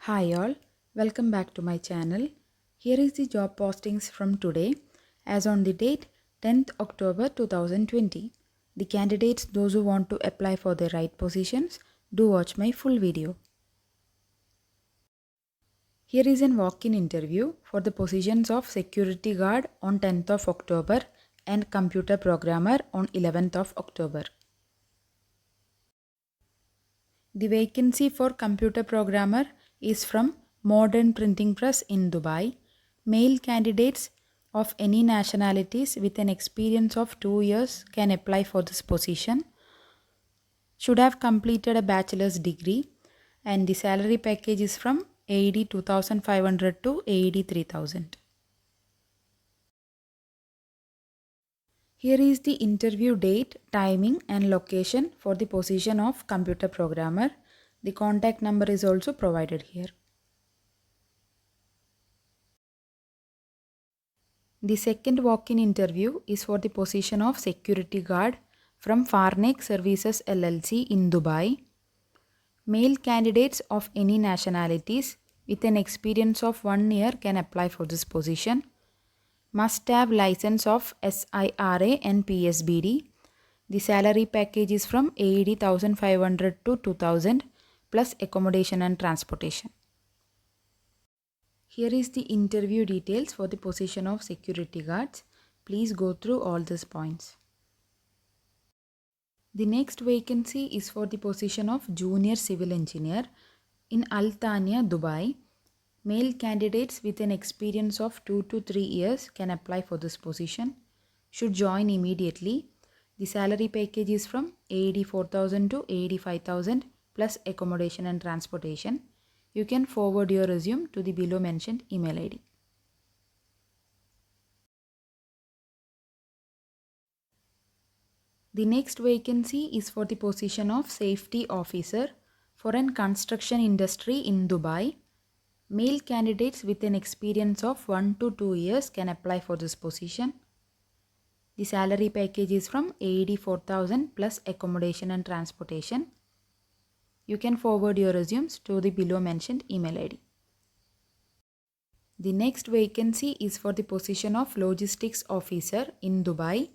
Hi all, welcome back to my channel. Here is the job postings from today as on the date 10th October 2020. The candidates, those who want to apply for the right positions, do watch my full video. Here is an walk-in interview for the positions of security guard on 10th of October and computer programmer on 11th of October. The vacancy for computer programmer is from Modern Printing Press in Dubai. Male candidates of any nationalities with an experience of 2 years can apply for this position. Should have completed a bachelor's degree and the salary package is from AED 2500 to AED 3000. Here is the interview date, timing and location for the position of computer programmer. The contact number is also provided here. The second walk-in interview is for the position of security guard from Farnek Services LLC in Dubai. Male candidates of any nationalities with an experience of 1 year can apply for this position. Must have license of SIRA and PSBD. The salary package is from AED 1500 to 2000 plus accommodation and transportation. Here is the interview details for the position of security guards. Please go through all these points. The next vacancy is for the position of junior civil engineer in Al Thania, Dubai. Male candidates with an experience of 2 to 3 years can apply for this position. Should join immediately. The salary package is from AED 4000 to AED 5000 plus accommodation and transportation. You can forward your resume to the below mentioned email ID. The next vacancy is for the position of safety officer for an construction industry in Dubai. Male candidates with an experience of 1 to 2 years can apply for this position. The salary package is from AED 4000 plus accommodation and transportation. You can forward your resumes to the below mentioned email ID. The next vacancy is for the position of logistics officer in Dubai.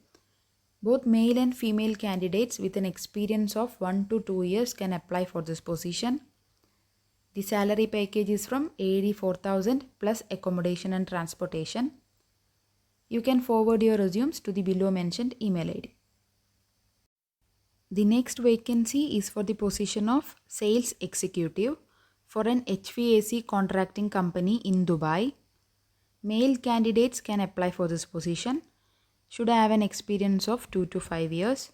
Both male and female candidates with an experience of 1 to 2 years can apply for this position. The salary package is from AED 4000 plus accommodation and transportation. You can forward your resumes to the below mentioned email ID. The next vacancy is for the position of sales executive for an HVAC contracting company in Dubai. Male candidates can apply for this position. Should have an experience of 2 to 5 years.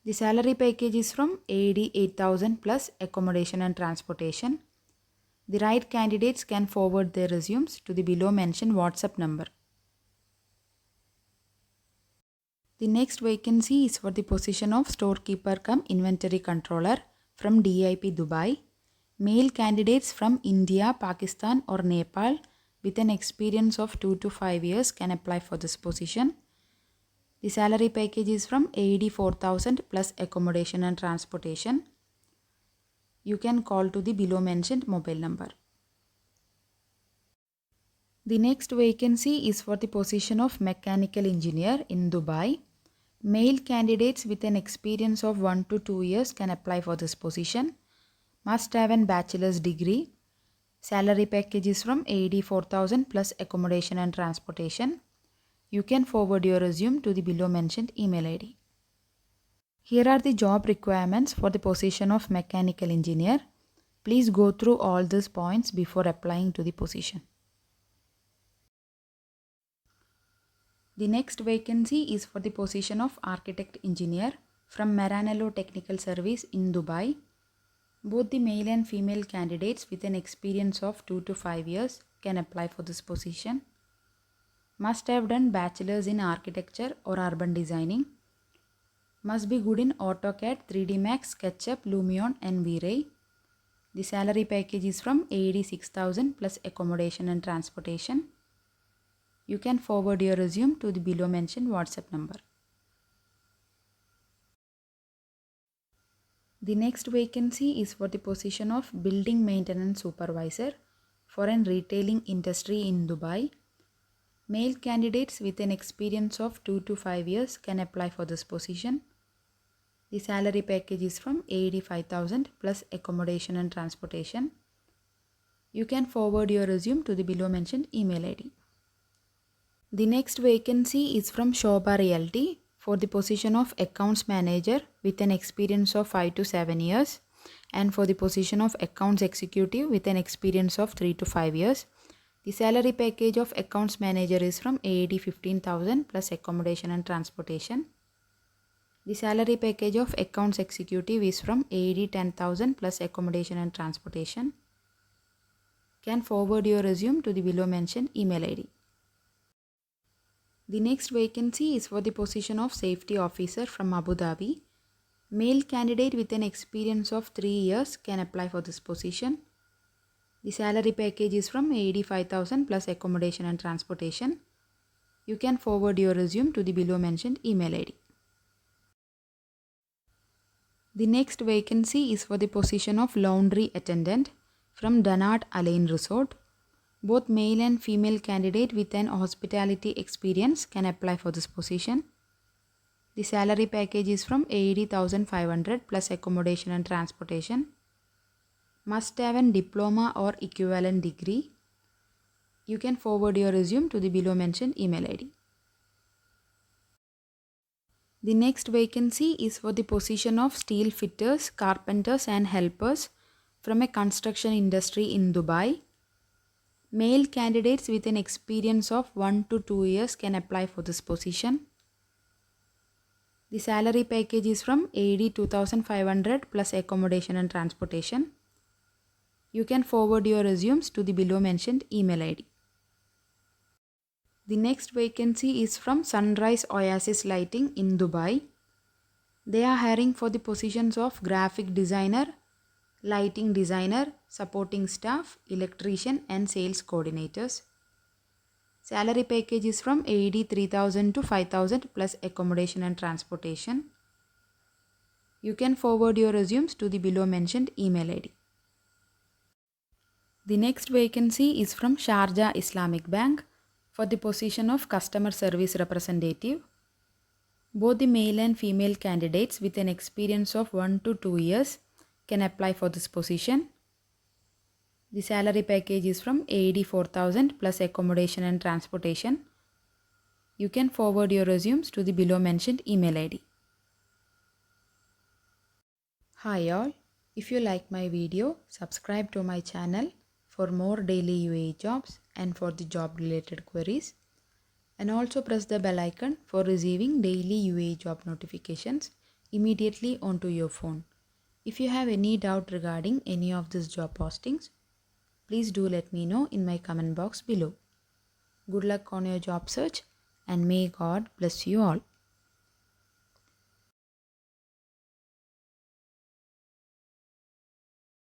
The salary package is from AED 8000 plus accommodation and transportation. The right candidates can forward their resumes to the below mentioned WhatsApp number. The next vacancy is for the position of storekeeper cum inventory controller from DIP Dubai. Male candidates from India, Pakistan or Nepal with an experience of 2 to 5 years can apply for this position. The salary package is from AED 4000 plus accommodation and transportation. You can call to the below mentioned mobile number. The next vacancy is for the position of mechanical engineer in Dubai. Male candidates with an experience of 1 to 2 years can apply for this position. Must have an bachelor's degree. Salary package is from AED 4000 plus accommodation and transportation. You can forward your resume to the below mentioned email ID. Here are the job requirements for the position of mechanical engineer. Please go through all these points before applying to the position. The next vacancy is for the position of architect engineer from Maranello Technical Service in Dubai. Both the male and female candidates with an experience of 2 to 5 years can apply for this position. Must have done bachelor's in architecture or urban designing. Must be good in AutoCAD, 3D Max, SketchUp, Lumion and V-Ray. The salary package is from AED 6000 plus accommodation and transportation. You can forward your resume to the below mentioned WhatsApp number. The next vacancy is for the position of building maintenance supervisor for an retailing industry in Dubai. Male candidates with an experience of 2 to 5 years can apply for this position. The salary package is from 85,000 plus accommodation and transportation. You can forward your resume to the below mentioned email ID. The next vacancy is from Shobha Realty for the position of accounts manager with an experience of 5 to 7 years, and for the position of accounts executive with an experience of 3 to 5 years. The salary package of accounts manager is from AED 15,000 plus accommodation and transportation. The salary package of accounts executive is from AED 10,000 plus accommodation and transportation. Can forward your resume to the below mentioned email ID. The next vacancy is for the position of safety officer from Abu Dhabi. Male candidate with an experience of 3 years can apply for this position. The salary package is from 85,000 plus accommodation and transportation. You can forward your resume to the below mentioned email ID. The next vacancy is for the position of laundry attendant from Danat Alain Resort. Both male and female candidate with an hospitality experience can apply for this position. The salary package is from 80,500 plus accommodation and transportation. Must have a diploma or equivalent degree. You can forward your resume to the below mentioned email ID. The next vacancy is for the position of steel fitters, carpenters and helpers from a construction industry in Dubai. Male candidates with an experience of 1 to 2 years can apply for this position. The salary package is from 82,500 plus accommodation and transportation. You can forward your resumes to the below mentioned email ID. The next vacancy is from Sunrise Oasis Lighting in Dubai. They are hiring for the positions of graphic designer, lighting designer, supporting staff, electrician and sales coordinators. Salary package is from 83,000 to 5,000 plus accommodation and transportation. You can forward your resumes to the below mentioned email ID. The next vacancy is from Sharjah Islamic Bank for the position of customer service representative. Both the male and female candidates with an experience of 1 to 2 years can apply for this position. The salary package is from 84,000 plus accommodation and transportation. You can forward your resumes to the below mentioned email ID. Hi all, if you like my video, subscribe to my channel for more daily UAE jobs and for the job related queries, and also press the bell icon for receiving daily UAE job notifications immediately onto your phone. If you have any doubt regarding any of these job postings, please do let me know in my comment box below. Good luck on your job search and may God bless you all.